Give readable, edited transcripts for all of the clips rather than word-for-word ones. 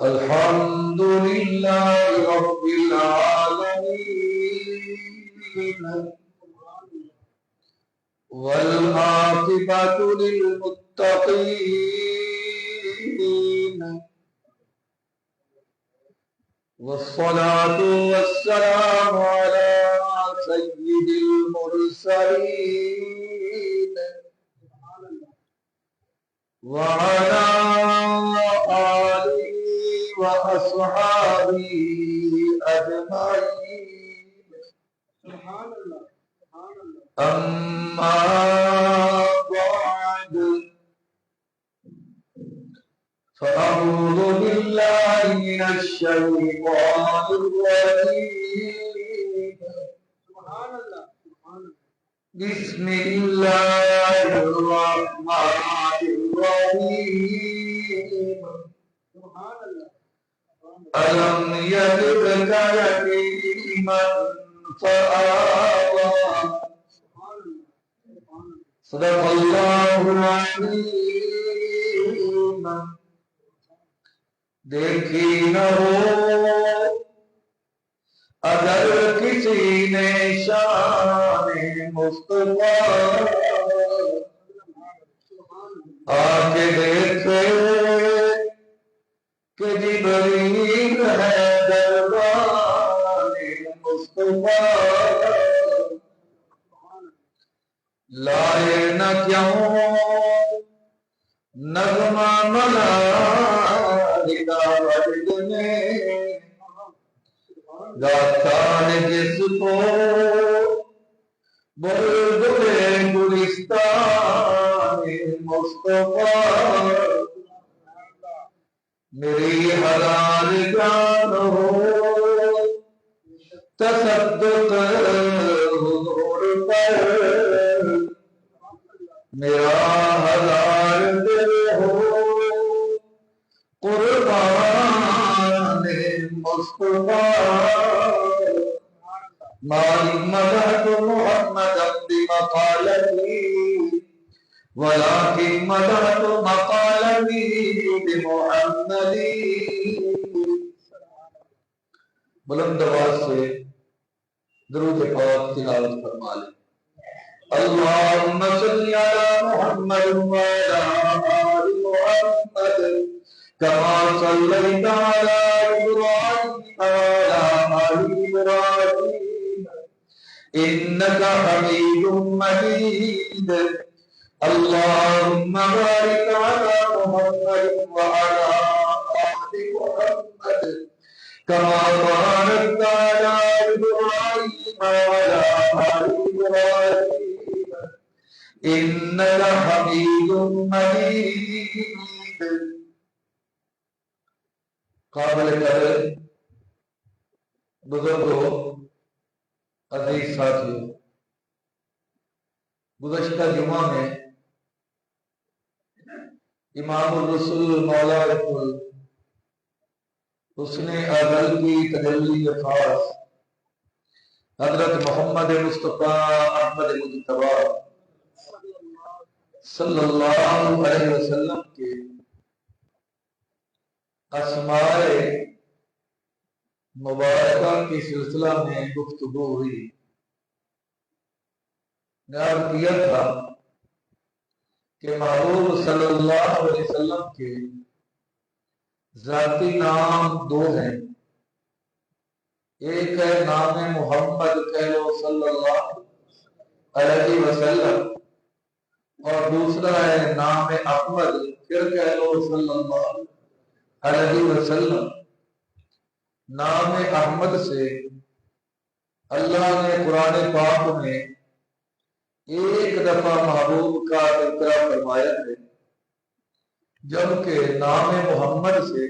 الحمد لله رب العالمين والعاقبة للمتقين والصلاة والسلام على سيد المرسلين وعلى آله وأصحابه أجمعين. أما بعد فأعوذ بالله من الشيطان الرجيم. بسم الله الرحمن الرحيم. ألم يجدك يتيما فآوى. صدق الله العظيم. دیکھی نہ ہو اگر کسی نے شان مصطفیٰ آ کے دیکھے کہ جبریل ہے دربان مصطفیٰ لائے نہ کیوں نغمہ ملائکہ وجد میں گاتا ہے جس کو بلبل گلستان مصطفیٰ میری ہزار جان ہو تصدق حضور پر میرا ہزار دل ہو قربان مصطفیٰ مالک مدحت محمد بمقالتی ولكن مدحت مقالتی بمحمدی. بلند آواز سے درود پاک تلاوت فرما لیں. اللهم صل على محمد وعلى آل محمد كما صليت على إبراهيم وعلى آل إبراهيم إنك حميد مجيد. اللهم بارك على محمد وعلى آل محمد كما باركت على إبراهيم وعلى آل إبراهيم إنك حميد مجيد. قابل قدر بزرگوں، عزیز ساتھیوں، گزشتہ جمعہ میں امام الرسول مولا حسن ازل کی تجلی خاص حضرت محمد مصطفیٰ احمد مجتبی صلی اللہ علیہ وسلم کے اسماء مبارکہ کی سلسلہ میں گفتگو ہوئی. نے عرض کیا تھا کہ محبوب صلی اللہ علیہ وسلم کے ذاتی نام دو ہیں. ایک ہے نام محمد کہہ لو صلی اللہ علیہ وسلم، اور دوسرا ہے نام احمد پھر کہہ لو صلی اللہ علیہ وسلم. نام احمد سے اللہ نے قرآن پاک میں ایک دفعہ محبوب کا تذکرہ فرمایا ہے، جبکہ نام محمد سے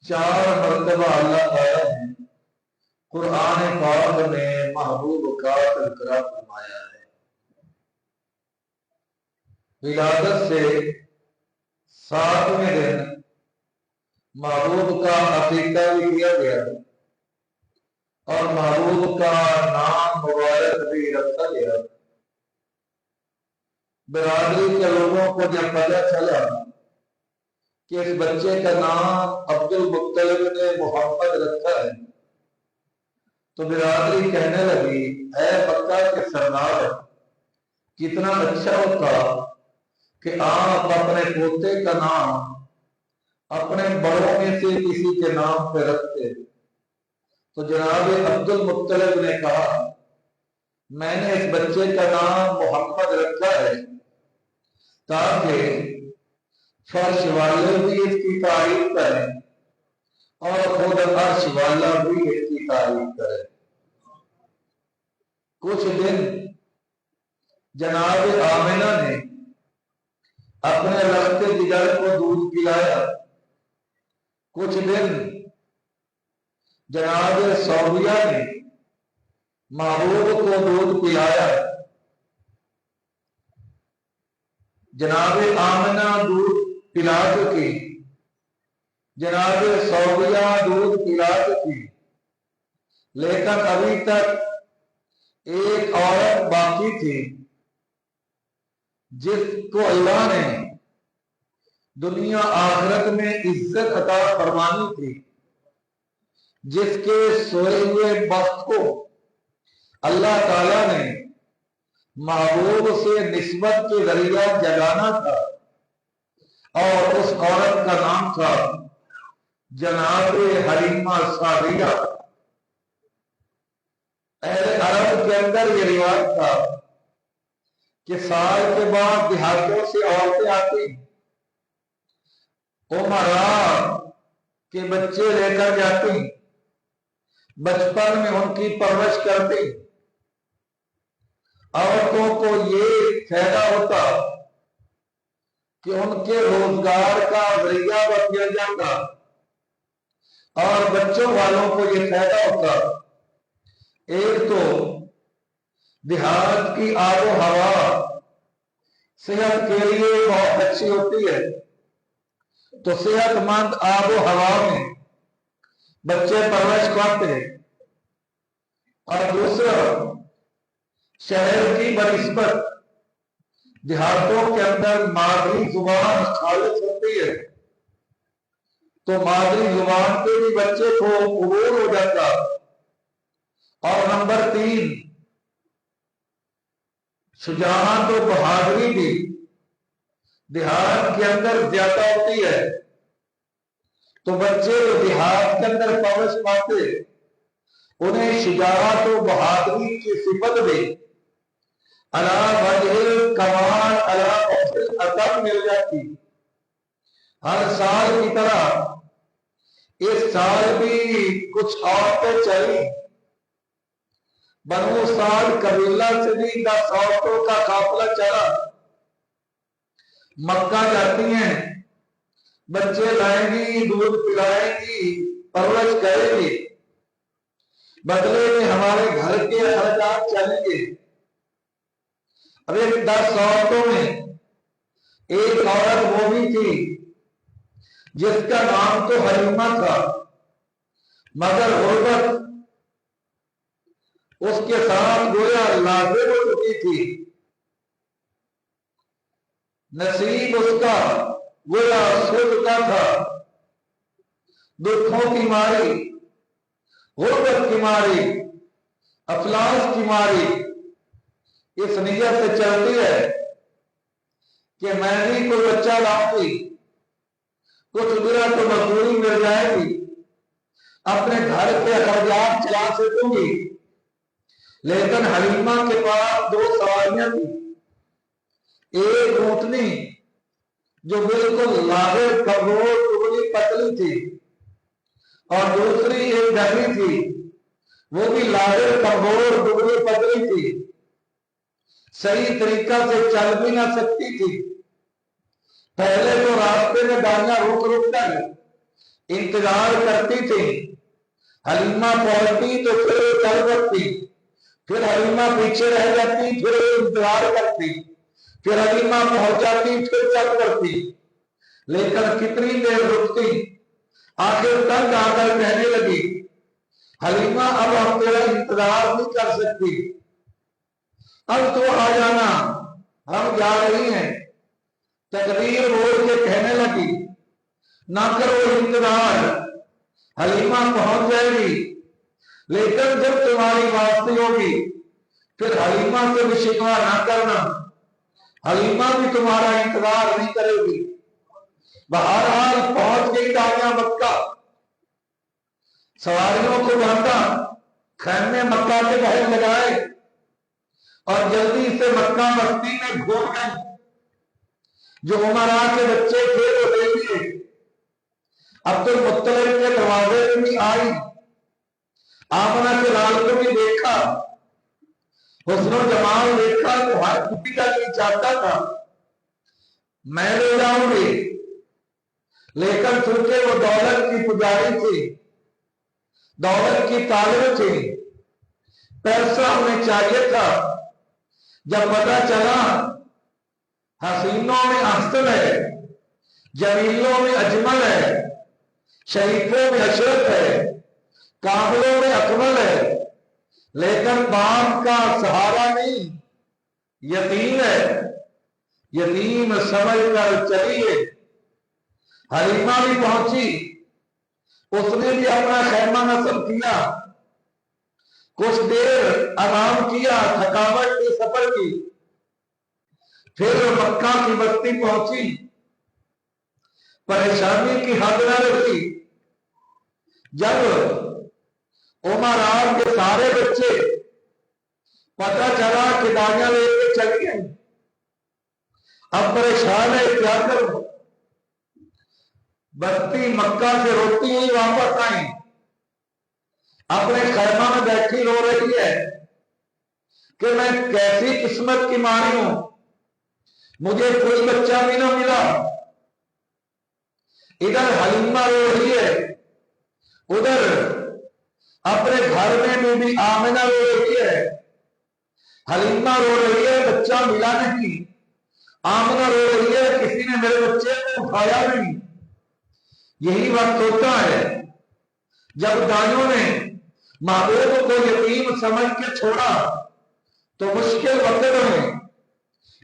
4 مرتبہ اللہ تعالیٰ نے قرآن پاک میں محبوب کا تذکرہ فرمایا ہے. ولادت سے 7ویں دن محبوب کا عقیقہ بھی کیا گیا اور محبوب کا نام مبارک بھی رکھا گیا. برادری کے لوگوں کو جب پتہ چلا کہ اس بچے کا نام عبد المطلب نے محمد رکھا ہے تو برادری کہنے لگی اے مکہ کے سردار، کتنا اچھا ہوتا کہ آپ اپنے پوتے کا نام اپنے بڑوں میں سے کسی کے نام پہ رکھتے۔ تو جناب عبد المطلب نے کہا میں نے اس بچے کا نام محمد رکھا ہے تاکہ فرش والے بھی اس کی تعریف کریں اور خود عرش والا بھی اس کی تعریف کرے۔ کچھ دن جناب آمنہ نے اپنے رخت جگر کو دودھ پلایا، کچھ دن جناب سوریہ نے محبوب کو دودھ پلایا، جناب آمنہ دودھ پلا چکی، جناب سوریہ دودھ پلا چکی، لیکن ابھی تک ایک عورت باقی تھی جس کو اللہ نے دنیا آخرت میں عزت عطا فرمانی تھی، جس کے سوئے ہوئے بخت کو اللہ تعالیٰ نے محبوب سے نسبت کے ذریعہ جگانا تھا، اور اس عورت کا نام تھا جناب حلیمہ سعدیہ۔ اہل عرب کے اندر یہ روایت تھا کہ سال کے بعد دیہاتوں سے عورتیں آتی، امراء کے بچے لے کر جاتی، بچپن میں ان کی پرورش کرتی۔ عورتوں کو یہ فائدہ ہوتا کہ ان کے روزگار کا ذریعہ بن جاتا، اور بچوں والوں کو یہ فائدہ ہوتا ایک تو دیہات کی آب و ہوا صحت کے لیے بہت اچھی ہوتی ہے، تو صحت مند آب و ہوا میں بچے پرورش پاتے ہیں، اور دوسرا شہر کی بنسبت دیہاتوں کے اندر مادری زبان خالص ہوتی ہے، تو مادری زبان کے بھی بچے کو عبور ہو جاتا۔ اور نمبر 3 شجاعت و بہادری بھی دیہات کے اندر زیادہ ہوتی ہے، تو بچے دیہات کے اندر پرورش پاتے انہیں شجاعت و بہادری کی صفت بھی علی وجہ الکمال علی وجہ الادب مل جاتی۔ ہر سال کی طرح اس سال بھی کچھ عورتیں چلی، بنو سعد قبیلہ سے بھی 10 عورتوں کا قافلہ چلا، مکہ جاتی ہیں، بچے لائیں گی، دودھ پلائیں گی، پرورش کریں گی، بدلے میں ہمارے گھر کے اخراجات چلیں گے۔ اب ایک 10 عورتوں میں ایک عورت وہ بھی تھی جس کا نام تو حلیمہ تھا، مگر غربت اس کے ساتھ گویا لازم ہو چکی تھی، نصیب اس کا گویا سود کا تھا، دکھوں کی ماری، غربت کی ماری، افلاس کی ماری اس نیت سے چلتی ہے کہ میں بھی کوئی بچہ لاؤں گی، کچھ میرا تو مزدوری مل جائے گی، اپنے گھر کے اخراجات چلا سکوں گی۔ لیکن حلیمہ کے پاس 2 سواریاں تھی، ایک اونٹنی جو بالکل لاغر کمزور ٹکڑی پتلی تھی، اور دوسری ایک ڈھگی تھی، وہ بھی لاغر کمزور ٹکڑی پتلی تھی، صحیح طریقہ سے چل بھی نہ سکتی تھی۔ پہلے تو راستے میں گاڑیاں رک کر انتظار کرتی تھی، حلیمہ پہنچتی تو پھر چل پڑتی، پھر حلیمہ پیچھے رہ جاتی، پھر انتظار کرتی، پھر حلیمہ پہنچ جاتی، پھر چل پڑتی، لیکن کتنی دیر رکتی، آخر تنگ آ کر کہنے لگی حلیمہ اب ہم تیرا انتظار نہیں کر سکتی، اب تو آ جانا، ہم جا رہی ہیں، تقریر بول کے کہنے لگی نہ کرو انتظار، حلیمہ پہنچ جائے گی، لیکن جب تمہاری واسطی ہوگی پھر حلیمہ سے بھی شکوہ نہ کرنا، حلیمہ بھی تمہارا انتظار نہیں کرے گی۔ بہرحال پہنچ گئی دانیہ مکہ، سواریوں کو باندھا، خیمے مکہ کے باہر لگائے اور جلدی سے مکہ بستی میں گھوم گئی۔ جو عمرا کے بچے تھے وہ لے لیے، عبد المطلب کے دروازے میں بھی آئی، آمنہ کے لال کو بھی دیکھا، حسن و جمال دیکھا تو ہر کسی کا نہیں چاہتا تھا میں لے جاؤں گی، لیکن چونکہ وہ دولت کی پجاری تھی، دولت کی طالب تھی، پیسہ انہیں چاہیے تھا۔ جب پتہ چلا حسینوں میں احسن ہے، جمیلوں میں اجمل ہے، شریفوں میں اشرف ہے، کاملوں میں اکمل ہے، لیکن باپ کا سہارا نہیں، یتیم ہے، یتیم سمجھ کر چلیے۔ حلیمہ بھی پہنچی، اس نے بھی اپنا خیمہ نصب کیا، کچھ دیر آرام کیا، تھکاوٹ کے سفر کی، پھر مکہ کی بستی پہنچی، پریشانی کی حد نہ رہی۔ جب عمر آپ کے سارے بچے پتہ چلا کہ دانیہ لے کے چلی گئی، اب پریشان ہے کیا کروں، بستی مکہ سے روتی ہوئی واپس آئی، اپنے خیمہ میں بیٹھی رو رہی ہے کہ میں کیسی قسمت کی ماری ہوں، مجھے کوئی بچہ بھی نہ ملا۔ ادھر حلیمہ رو رہی ہے، ادھر اپنے گھر میں بھی آمنہ رو رہی ہے، حلیمہ رو رہی ہے بچہ ملا نہیں، آمنہ رو رہی ہے کسی نے میرے بچے کو اٹھایا نہیں۔ یہی وقت ہوتا ہے جب دائیوں نے محبوب کو یتیم سمجھ کے چھوڑا تو مشکل وقت میں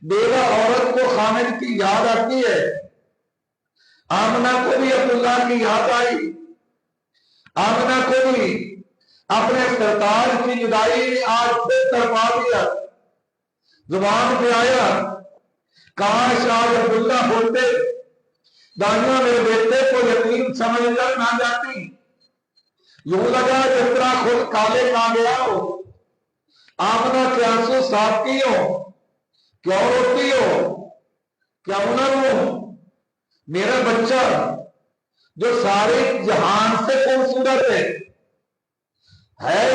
بیوہ عورت کو خامد کی یاد آتی ہے۔ آمنہ کو بھی عبداللہ کی یاد آئی، آمنہ کو بھی اپنے سرتاج کی جدائی نے آج سے تڑپا دیا، زبان پہ آیا کاش آج عبداللہ ہوتے، دانیہ میرے بیٹے کو یتیم سمجھ کر نہ جاتی، یوں لگا جس طرح خود کالے نہ گیا ہو۔ آمنہ کے آنسو صاف کی ہو، کیوں روتی ہو، کیوں نہ رو، میرا بچہ جو سارے جہان سے خوبصورت ہے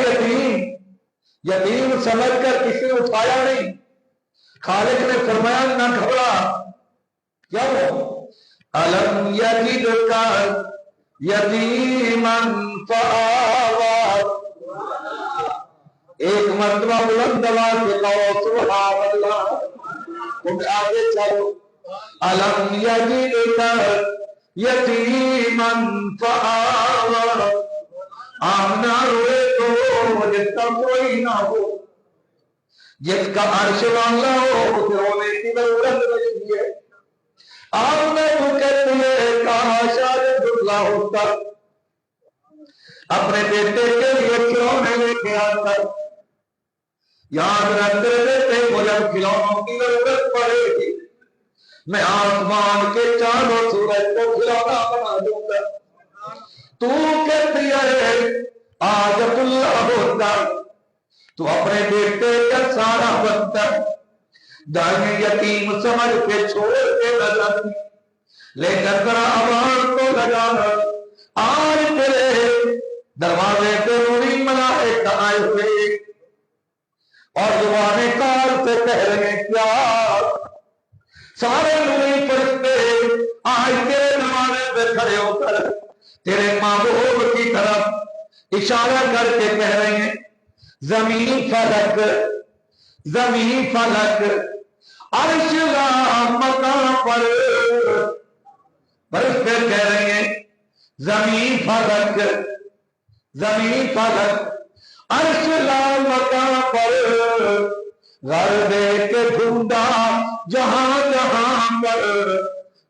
یتیم، یتیم سمجھ کر کسی نے اٹھایا نہیں۔ خالق نے فرمایا نہ گھبرا، کیوں الم یجدک یتیما فآوی، ایک مرتبہ بلند آواز سے کہو سبحان اللہ، تم آگے چلو۔ الم یجدک یتیما فآوی، آمنہ روئے تو جس کا کوئی نہ ہو، جس کا عرش والا ہو اسے رونے کی ضرورت نہیں ہے۔ آمنہ تو کہتی ہے کاش آج عبداللہ ہوتا، اپنے بیٹے کے لیے کھلونے لے کے آتا، یاد رکھتے بیٹے کو جب کھلونوں کی ضرورت پڑے گی میں آسمان کے چاندوں سورج کو کھلونا بنا دوں گا۔ تو کہتی ہے آج عبداللہ ہوتا، تو اپنے بیٹے کا سارا بنتا، دائیں یتیم سمجھ کے چھوڑ کے نہ جاتی، لیکن ذرا آواز تو لگانا، آج تیرے دروازے پہ روحی ملائکہ آئے ہوئے اور زبان کار سے کہہ رہے کیا، سارے نوری فرشتے آج تیرے دروازے پہ کھڑے ہو کر تیرے محبوب کی طرف اشارہ کر کے کہہ رہے ہیں زمین فلک، زمین فلک عرش لا مکان پر، فرشتے کہہ رہے ہیں زمین فلک، زمین فلک عرش لا مکان پر، گھر دے کے ڈھونڈا جہاں جہاں پر،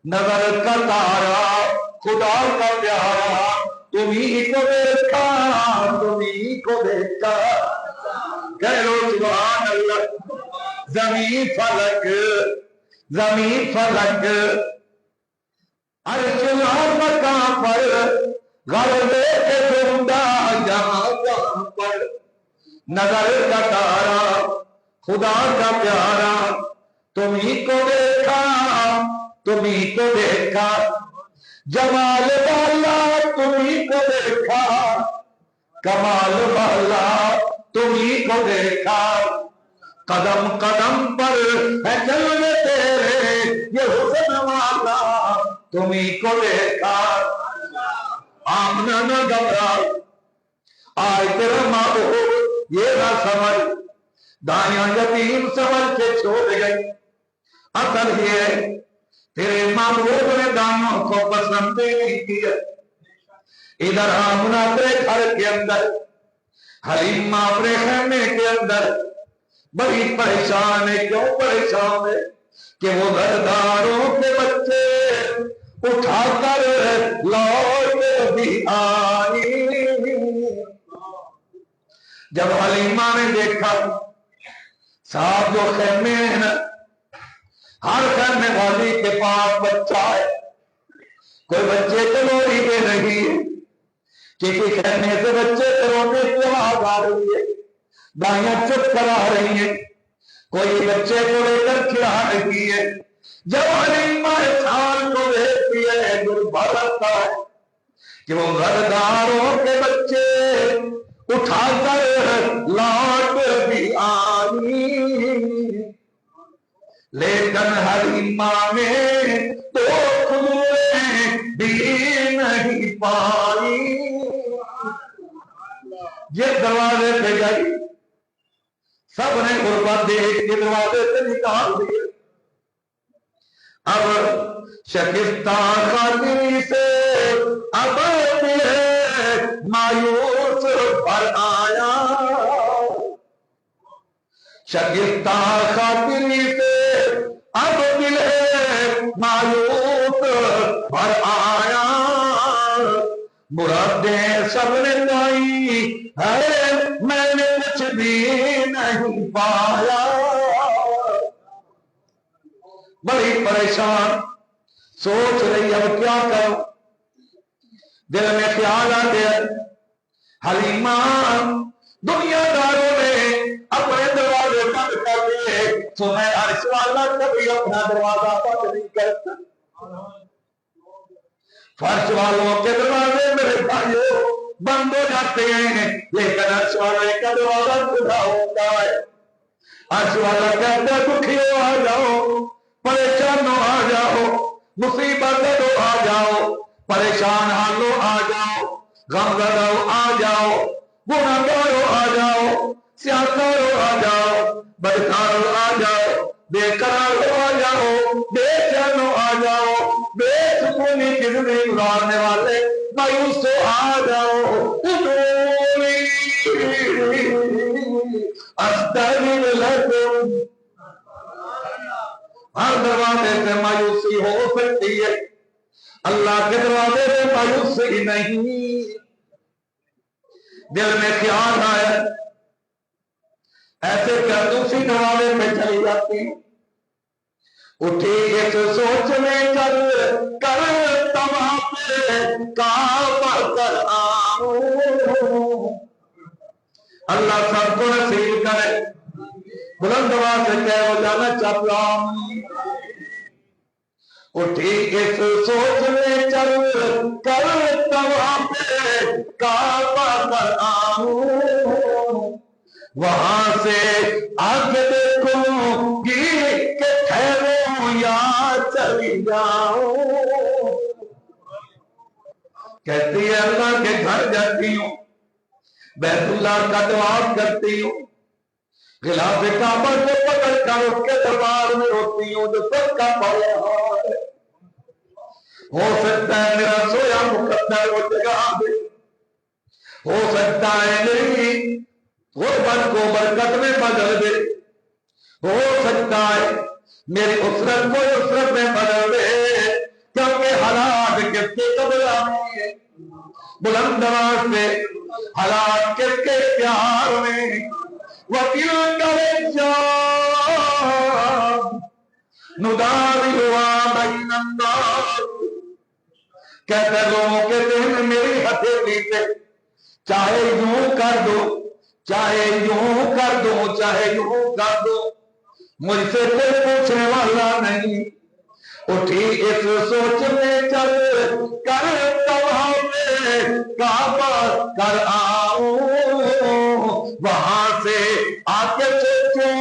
نظر کا تارا خدا کا پیارا، تمہیں کو دیکھا، تمہیں کو دیکھا، کہہ لو سبحان اللہ۔ زمین فلک، زمین فلک، عرش مکان پر، گھر دے کے ڈھونڈا جہاں جہاں پر، نظر کا تارا خدا کا پیارا، تمہیں کو دیکھا، تمہیں کو دیکھا، جمال والا تمہیں کو دیکھا، کمال والا تمہیں کو دیکھا، قدم قدم پر ہے چلنے تیرے یہ حسن والا، تمہیں کو دیکھا۔ آمنہ نہ گھبرا، آئے تیرا محبوب یہ نہ سمجھ، دائیاں یتیم سمجھ کے چھوڑ گئی، اصل یہ تیرے محبوب نے دائیوں کو پسند نہیں کیا۔ ادھر آمنہ اپنے گھر کے اندر، حلیمہ اپنے خیمے کے اندر بڑی پریشان ہے۔ کیوں پریشان ہے؟ کہ وہ گھرداروں کے بچے اٹھا کر لوٹ بھی آئی۔ جب حلیمہ نے دیکھا صاحب جو خیمے ہیں نا، ہر خیمے والی کے پاس بچہ ہے، کوئی بچے کو لوری دے رہی ہے، کسی خیمے سے بچے کو رونے کی آواز آ رہی ہے، دائیاں چپ کرا رہی ہیں، کوئی بچے کو لے کر کھلا رہی ہے۔ جب حلیمہ سال کو دیکھتی ہے دل بھرتا ہے کہ وہ گھرداروں کے بچے اٹھا کر لوٹ بھی آئی، لیکن حلیمہ نے تو کھلویں بھی نہیں پائی۔ یہ دروازے پہ گئی، سب نے غربت دیکھ کے دروازے سے نکال دیے۔ اب شکستہ خاطری سے اب ہے مایوس پر آیا، شکستہ خاطری سے اب دل ہے مایوس پر آیا، مرادیں سب نے گائی ہے میں نے کچھ بھی نہیں پایا۔ بڑی پریشان سوچ رہی اب کیا کروں، دل میں خیال آ گیا حلیمہ دنیا داروں نے اپنے دروازے بند کر دیے تو میں عرش والا کبھی اپنا دروازہ بند نہیں کرتا۔ فرش والوں کے دروازے میرے بھائیوں بند ہو جاتے ہیں، لیکن عرش والے کا دروازہ کھلا ہوتا ہے۔ عرش والا کہتا ہے دکھیوں آ جاؤ، پریشانوں آ جاؤ، مصیبت دو آ جاؤ، پریشان حالوں آ جاؤ، غمزدوں آ جاؤ، گناہگاروں آ جاؤ، سیاستدانوں آ جاؤ، بدکاروں آ جاؤ، بے قراروں آ جاؤ، بے چینوں آ جاؤ، بے سکونی کی زندگی گزارنے والے مایوسوں آ جاؤ، استغفر لکم۔ ہر دروازے سے مایوسی ہو سکتی ہے، اللہ کے دروازے سے مایوسی نہیں۔ دل میں خیال آیا ایسے کر دوسری دروازے پہ چلی جاتی ہوں، اٹھی اس سوچ میں کر تمام پہ کعبہ کر آؤں۔ اللہ سب کو نصیب کرے، بلند آواز سے کہہ وہ جانا چاہتا ہوں۔ اٹھی اس سوچ میں چل کر تمام پہ کعبہ کر آؤں، وہاں سے آگے دیکھوں گی کہ ٹھہروں یا چلی جاؤں۔ کہتی ہے اللہ کے گھر جاتی ہوں، بیت اللہ کا طواف کرتی ہوں، غلاف کعبہ کو پکڑ کر اس کے دربار میں روتی ہوں جو سب کا پڑا ہے۔ ہو سکتا ہے میرا سویا مقدر وہ جگہ دے، ہو سکتا ہے میری غربت کو برکت میں بدل دے، ہو سکتا ہے میری اسرت کوئی اسرت میں بدل دے، کیونکہ حالات کس کے قبضہ میں، بلند آواز سے حالات کس کے پیار میں، وَتِلْكَ الْأَيَّامُ نُدَاوِلُهَا بَيْنَ النَّاسِ، کہتے لوگوں کے دن میری ہتھیلی سے چاہے یوں کر دو، چاہے یوں کر دو، چاہے یوں کر دو، مجھ سے کوئی پوچھنے والا نہیں۔ اٹھی اس سوچ میں چل کر طواف کعبہ کر آؤں، وہاں سے آ کے سوچوں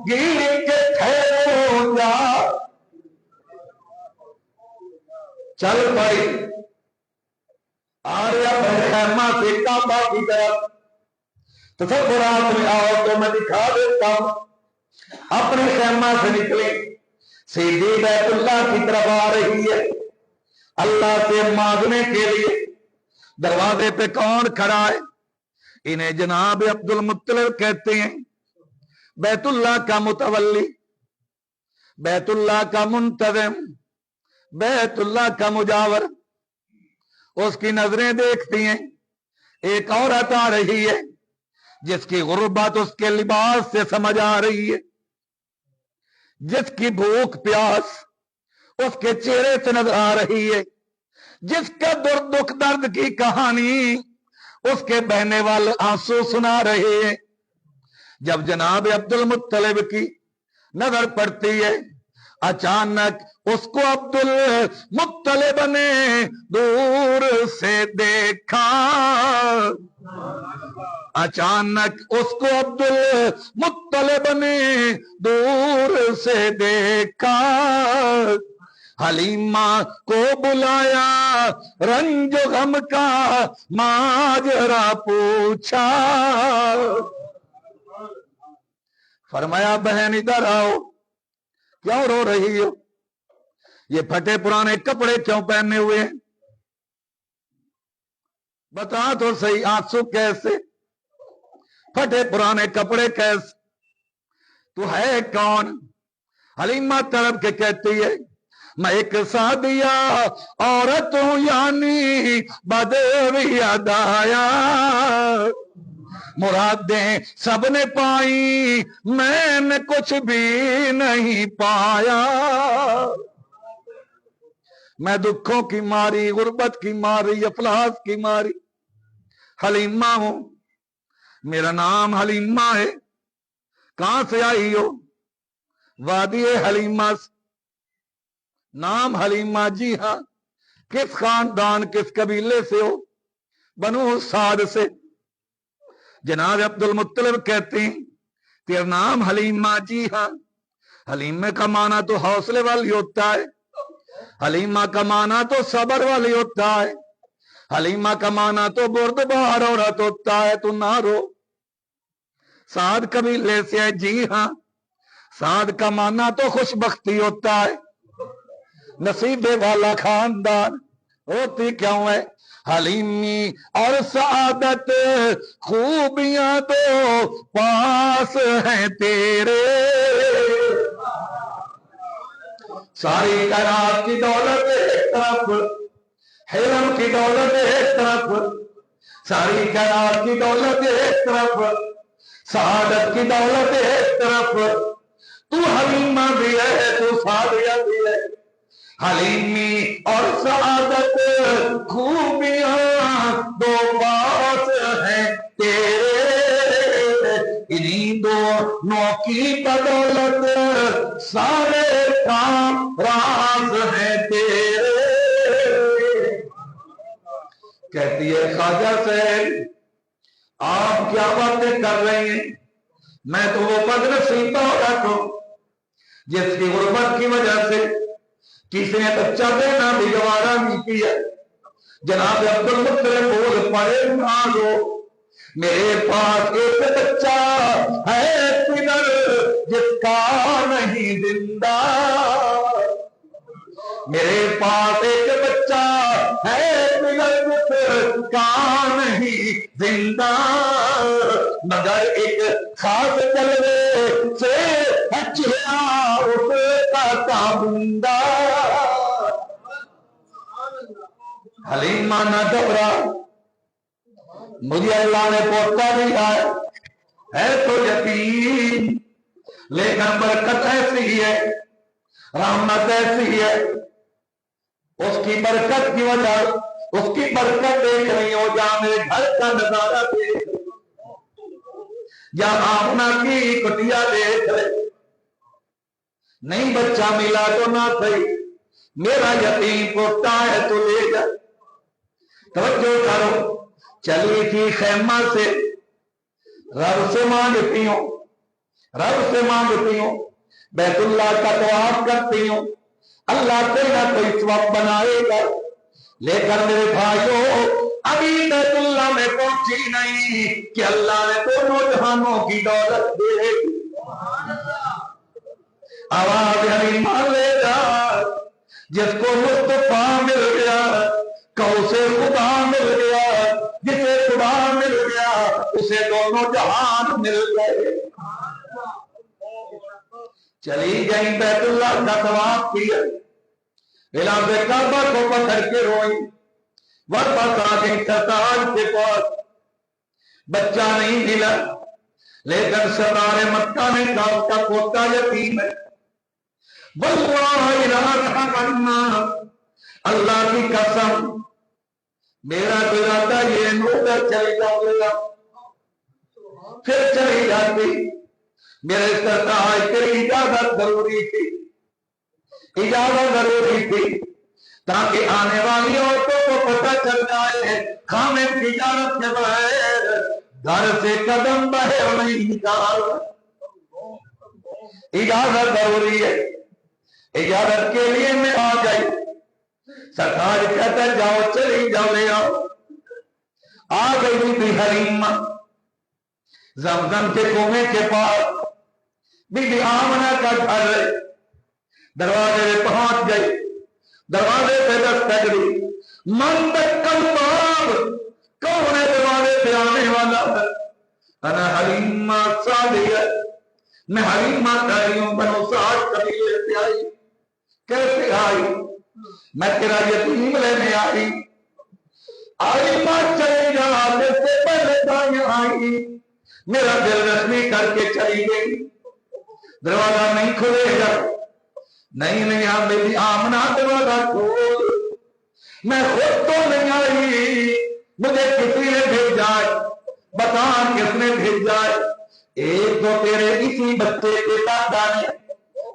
گی کہ ٹھہروں جا، چل پڑی آریا بھائی خیمہ سے کعبہ کی طرف۔ تصورات میں آؤ تو میں دکھا دیتا ہوں۔ اپنے خیمہ سے نکلی، سیدھی بیت اللہ کی طرف آ رہی ہے، اللہ سے مانگنے کے لیے۔ دروازے پہ کون کھڑا ہے؟ انہیں جناب عبد المطلب کہتے ہیں، بیت اللہ کا متولی، بیت اللہ کا منتظم، بیت اللہ کا مجاور۔ اس کی نظریں دیکھتی ہیں، ایک عورت آ رہی ہے جس کی غربت اس کے لباس سے سمجھ آ رہی ہے، جس کی بھوک پیاس اس کے چہرے سے نظر آ رہی ہے، جس کا دکھ درد کی کہانی اس کے بہنے والے آنسو سنا رہے ہیں۔ جب جناب عبد المطلب کی نظر پڑتی ہے، اچانک اس کو عبد المطلب نے دور سے دیکھا، اچانک اس کو عبد المطلب نے دور سے دیکھا، حلیمہ کو بلایا، رنج و غم کا ماجرا پوچھا، فرمایا بہن ادھر آؤ، کیوں رو رہی ہو؟ یہ پھٹے پرانے کپڑے کیوں پہنے ہوئے ہیں؟ بتا تو صحیح، آنسو کیسے، پھٹے پرانے کپڑے کیسے، تو ہے کون؟ حلیمہ تڑپ کے کہتی ہے، میں ایک سادیہ عورت ہوں، یعنی بدوی ادایا، مرادیں سب نے پائی، میں نے کچھ بھی نہیں پایا، میں دکھوں کی ماری، غربت کی ماری، افلاس کی ماری حلیمہ ہوں، میرا نام حلیمہ ہے۔ کہاں سے آئی ہو؟ وادی حلیمہ سے۔ نام حلیمہ؟ جی ہاں۔ کس خاندان، کس قبیلے سے ہو؟ بنو سعد سے۔ جناب عبد المطلب کہتے ہیں تیرا نام حلیمہ؟ جی ہاں۔ حلیمہ کا معنی تو حوصلے والی ہوتا ہے، حلیمہ کا معنی تو صبر والی ہوتا ہے، حلیمہ کا معنی تو بردبار عورت ہوتا ہے، تو نہ رو۔ سعد قبیلے سے ہے؟ جی ہاں۔ سعد کا معنی تو خوش بختی ہوتا ہے، نصیبے والا خاندان، ہوتی کیوں ہے؟ حلیمی اور سعادت خوبیاں تو پاس ہیں تیرے، ساری کائنات کی دولت ایک طرف، حلم کی دولت ایک طرف، ساری کائنات کی دولت ایک طرف، سعادت کی دولت ایک طرف، تو حلیمہ بھی ہے، تو سعادیہ بھی ہے، حلیمی اور سعادت خوبیاں دو پاس ہیں تیرے، انہی دونوں کی بدولت سارے کام راز ہیں تیرے۔ کہتی ہے خواجہ صاحب آپ کیا باتیں کر رہے ہیں؟ میں تو وہ بد نصیب عورت ہوں جس کی غربت کی وجہ سے کسی نے بچہ دینا بھی گوارا نہیں کیا۔ جناب عبد المطلب بول پڑے، نہ لو، میرے پاس ایک بچہ ہے پدر جس کا نہیں زندہ، میرے پاس ایک بچہ ہے پدر جس کا نہیں زندہ، مگر ایک خاص جلوے سے حلیمہ نہ گھبرا، مجھے اللہ نے پوتا دیا ہے تو یقین، لیکن برکت ایسی ہے، رحمت ایسی ہے، اس کی برکت کی وجہ، اس کی برکت دیکھ رہی ہو، جہاں میرے گھر کا نظارہ دیکھ، جہاں آمنہ کی کٹیا دیکھ رہے، نہیں بچہ ملا تو نہ صحیح، میرا یتیم پوتا ہے تو لے جا، توجہ کرو، چلی تھی خیمہ سے، رب سے مانگتی ہوں، رب سے مانگتی ہوں، بیت اللہ کا طواف کرتی ہوں، اللہ کوئی نہ کوئی ثواب بنائے گا، لیکن میرے بھائیوں ابھی بیت اللہ میں پہنچی نہیں کہ اللہ نے دونوں جہانوں کی دولت دے، آواز حلیمہ لے جا، جس کو مصطفیٰ مل گیا اسے خدا مل گیا، جسے خدا مل گیا اسے دونوں جہان مل گئے۔ چلی گئی بیت اللہ کا طواف کیا، غلاف کعبہ کو پکڑ کے روئی، واپس آ گئی سرتاج کے پاس، بچہ نہیں ملا، لیکن سردار مکہ نے کہا اس کا پوتا یتیم ہے، واللہ الہ اللہ کی قسم میرا ارادہ یہ نوکر چلی جاؤں گا، پھر چلی جاتی، میرے سرتاج کے اجازت ضروری تھی، اجازت ضروری تھی تاکہ آنے والی عورتوں کو پتہ چل جائے خامے تجارت کے بغیر گھر سے قدم باہر نہیں نکال، اجازت ضروری ہے، اجازت کے لیے میں آ گئی، سرکار کہتا ہے جاؤ چلی جاؤ لے آؤ، آ گئی بی حلیمہ زمزم کے کنویں کے پاس، بی آمنہ کا گھر ہے، دروازے پہ پہنچ گئی، دروازے پہ دستک دی، من دکل باب، کون ہے دروازے پہ آنے والا ہے؟ انا حلیمہ سعدیہ، میں حلیمہ کہی ہوں، بنو سعد قبیلے سے آئی، کیسے آئی؟ میں تیرا یتیم لینے آئی، حلیمہ چلی جا، آنے سے پہلے دائیں آئی، میرا دل رسمی کر کے چلی گئی، دروازہ نہیں کھلے گا، نہیں ہاں میری آمنہ دروازہ کھول، میں خود تو نہیں آئی، مجھے کسی نے بھیجا ہے، بتا کس نے بھیجا ہے؟ ایک تو تیرے اسی بچے کے دادا نے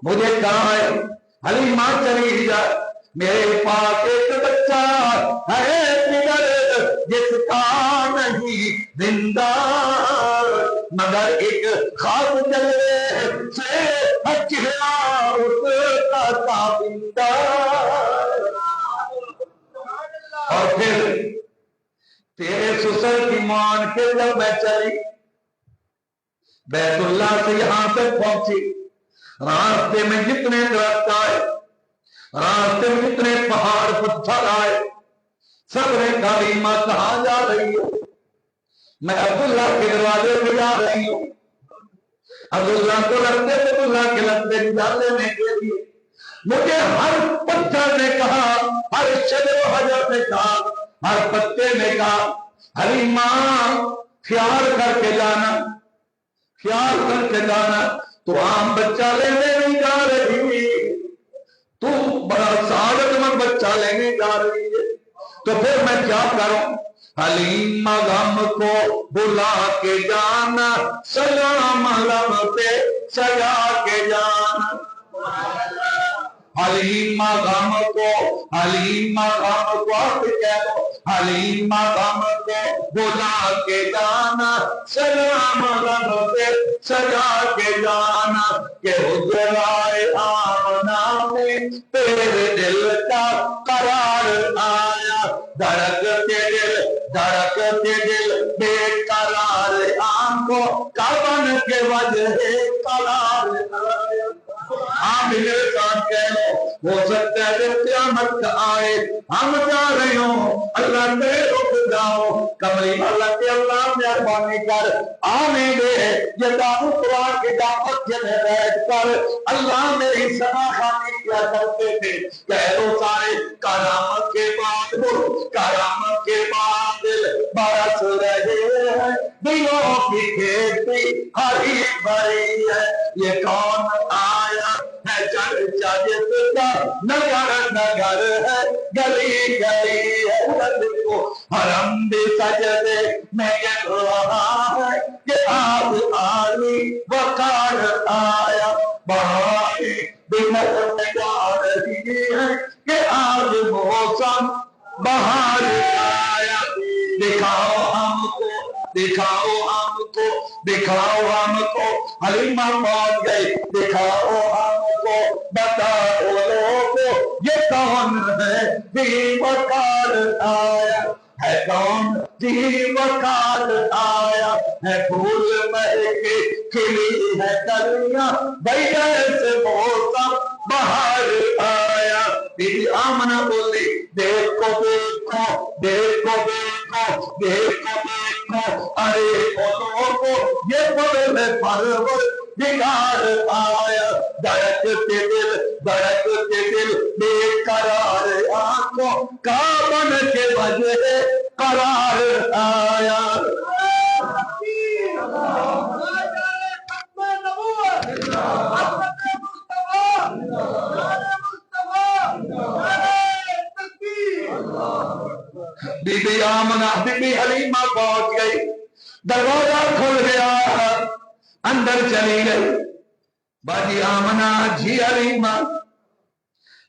مجھے کہا ہے حلیمہ چلی جا، میرے پاس ایک بچہ ہے جگر جس کا نہیں زندہ مگر ایک خاص جگہ سے چہرہ اس کا تابندہ، اور پھر تیرے سسر کی مان کے جب میں چلی بیت اللہ سے یہاں تک پہنچی، راستے میں جتنے درخت آئے، راستے میں جتنے پہاڑ پتھر آئے، سب نے کہا حلیمہ کہاں جا رہی ہو؟ میں عبداللہ کے دروازے پہ جا رہی ہوں، عبداللہ کو لگتے عبداللہ کے لگتے نکال لینے کے لیے، مجھے ہر پتھر نے کہا، ہر شجر و حجر نے کہا، ہر پتے نے کہا حلیمہ خیال کر کے جانا، خیال کر کے جانا، تو عام بچہ لینے نہیں جا رہی، تو بڑا سعادت مند بچہ لینے جا رہی ہے، تو پھر میں کیا کروں؟ حلیمہ غم کو بلا کے جانا، سلام لب پہ سجا کے جانا، حلیمہ غم کو، حلیمہ غم کو آپ کہہ دو، حلیمہ غم کو بلا کے جانا، سلام لب پہ سجا کے جانا، کہ حجرائے آمنہ میں تیرے دل کا قرار آیا، دھڑکتے دل بے قرار آنکھوں کا بن کے وجہ قرار آیا۔ آپ میرے ساتھ کہہ لو، ہو سکتا ہے جب قیامت آئے ہم جا رہے ہوں، اللہ نے رک جاؤ، کملی اللہ کے اللہ مہربانی کر آنے دے، یہ دعوت قرآن کی دعوت کے میں بیٹھ کر اللہ میری سنا خانی کیا کرتے تھے، کہہ دو سارے کرامت کے بعد گلی گلی حضرت کو حرم بھی سجدے میں گر رہا ہے کہ آج عالی وقار آیا بہاریں بھی نظر جا رہی ہے کہ آج موسم بہار آیا دکھاؤ ہم کو دکھاؤ ہم کو دکھاؤ ہم کو حلیمہ پہنچ گئی دکھاؤ ہم کو بتاؤ لوگوں یہ کون ہے بھی وقار آیا ہے کون بھی وقار آیا ہے پھول مہکے کھلی ہے کلیاں بھئی جیسے موسم بہار آیا بی بی آمنہ بولی دیکھو دیکھو دیکھو دیکھو دیکھو دیکھو ارے لوگوں یہ پرل پرور دگار آیا دھڑکتے دل بے قرار آنکھوں کا بن کے وجہ قرار آیا بی بی آمنہ بی بی حلیمہ پہنچ گئی دروازہ کھل گیا اندر چلی گئی باجی آمنہ جی حلیمہ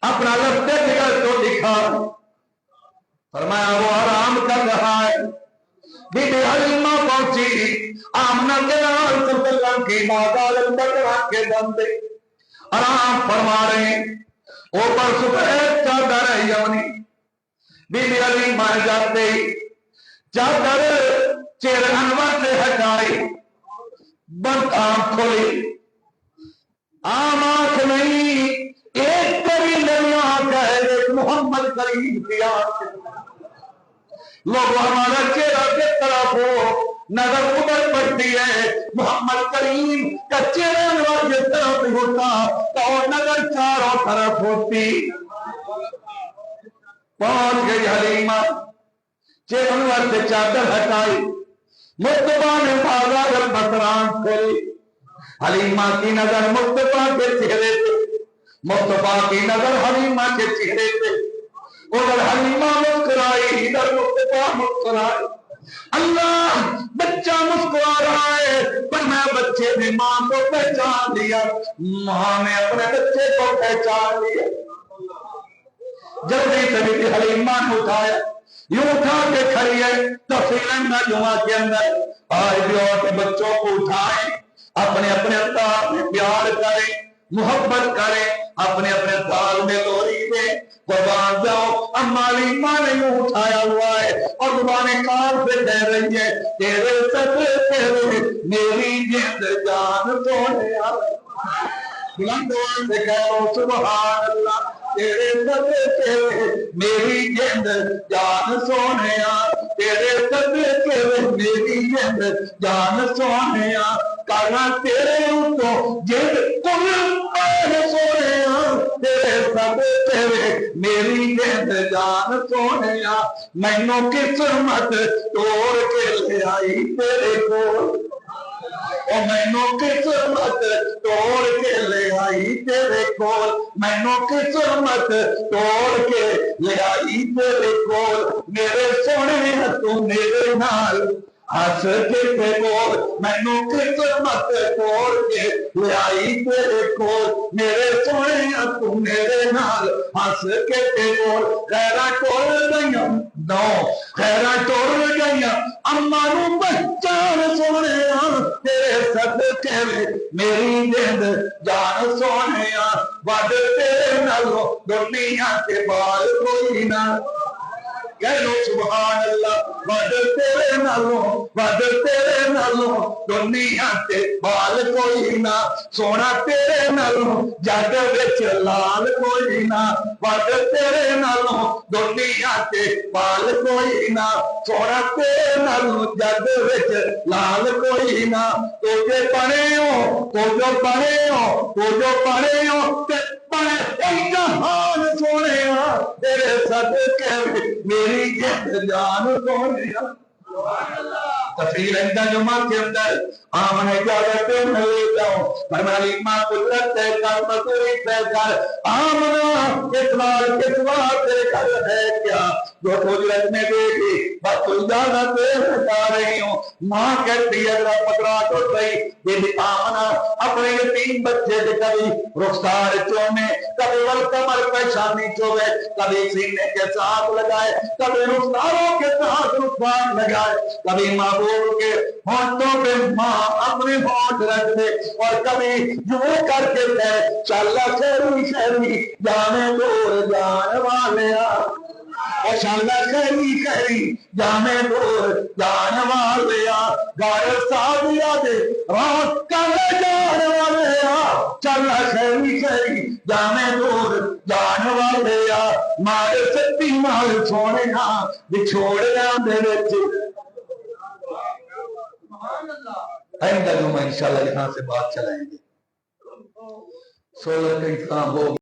اپنا لفظ جگر تو دکھا فرمایا وہ آرام کر رہا ہے بی بی حلیمہ پہنچی آمنہ کے نال سلطان کی مادال بکرہ کے بندے آرام فرما رہے ہیں اوپر سفید چادر ہے یمنی بی بی حلیمہ جاتے ہی چادر چہرے انور سے ہٹائی بند آنکھ کھولی عام آنکھ نہیں ایک بڑی نئی آنکھ ہے ایک محمد کریم کی آنکھ لوگ ہمارا چہرہ کس طرف ہو نظر ادھر پڑتی ہے محمد کریم کا چہرہ انور جس طرف ہوتا تو نظر چاروں طرف ہوتی پہنچ گئی حلیمہ چہرہ انور سے چادر ہٹائی مصطفیٰ نے بازار البصران کھولی حلیمہ کی نظر مصطفیٰ کے چہرے پہ مصطفیٰ کی نظر حلیمہ کے چہرے پہ ادھر حلیمہ مسکرائی ادھر مصطفیٰ مسکرائی اللہ بچہ مسکرا رہا ہے پر میں بچے نے ماں کو پہچان لیا ماں نے اپنے بچے کو پہچان لیا جلدی سے بھی حلیمہ نے اٹھایا یوں اٹھا کے کھڑی ہے تفصیلاً نہ جمعہ کے اندر آج بھی اور بچوں کو اٹھائیں اپنے اپنے انداز میں پیار کریں محبت کریں اپنے اپنے انداز میں لوری دیں قربان جاؤ اما حلیمہ نے یوں اٹھایا ہوا ہے اور زبان کار سے کہہ رہی ہے تیرے صدقے میری جند جان سونے بلند آواز سے کہو سبحان اللہ تیرے صدقے میری جند جان سونیا تیرے صدقے میری جند جان سونیا کہنا تیرے تو جند کل پہ سونیا تیرے صدقے میری جند جان سونیا مینوں قسمت توڑ کے لے آئی تیرے کو اور مینوں قسمت توڑ کے لے آئی تیرے کول مینوں قسمت توڑ کے لے آئی تیرے کول میرے سونے تو میرے نال ہس کے تے بول مینوں قسمت توڑ کے لے آئی تیرے کول میرے سونے تو میرے نال ہس کے تے بول خیراں ٹول گئیاں نو خیراں ٹول گئیاں اما نو پہچان سونے تیرے صدقے میری جند جان سونے وڈ تیرے نالوں دنیا کے بال کوئی نہ کہہ لو سبحان اللہ وڈ تیرے نالوں دنیا کے بال کوئی نہ سونا تیرے نالوں جگ وچ لال کوئی نہ وڈ تیرے نالوں دنیا کے بال کوئی نہ سونا تیرے نالوں جگ وچ لال کوئی نہ تو جو پڑھے ہو جہان سونے تیرے صدقے میری جند جان سونے تفریح عندہ جمعہ کے اندر آمن اجازت میں لیتا ہوں فرمایا ماں قدرت ہے کر مزوری ہے کر آمنا اتوار تیرے گھر ہے کیا جو قدرت میں دے گی بس اجازت بتا رہی ہوں ماں کہتی ہے اگر پکڑا تو صحیح یہ آمنا اپنے یتیم بچے سے کبھی رخسار چومے کبھی کمر پیشانی چومے کبھی سینے کے ساتھ لگائے کبھی رخساروں کے ساتھ رخسار لگائے کبھی محبوب کے ہونٹوں پہ ماں اپنے ہونٹ رکھ دے اور کبھی یوں کر کے کہے چل شہری شہری جانے دور جان والے شالا خیری خیری جانے دور جان والے گائے سادیا دے رات کالے جان والے چل خیری خیری جانے دور جان والے مارے ستی مار سونے بچھوڑیا دے وچ آئندہ جمعہ انشاءاللہ یہاں سے بات چلائیں گے سولر کا انتظام ہو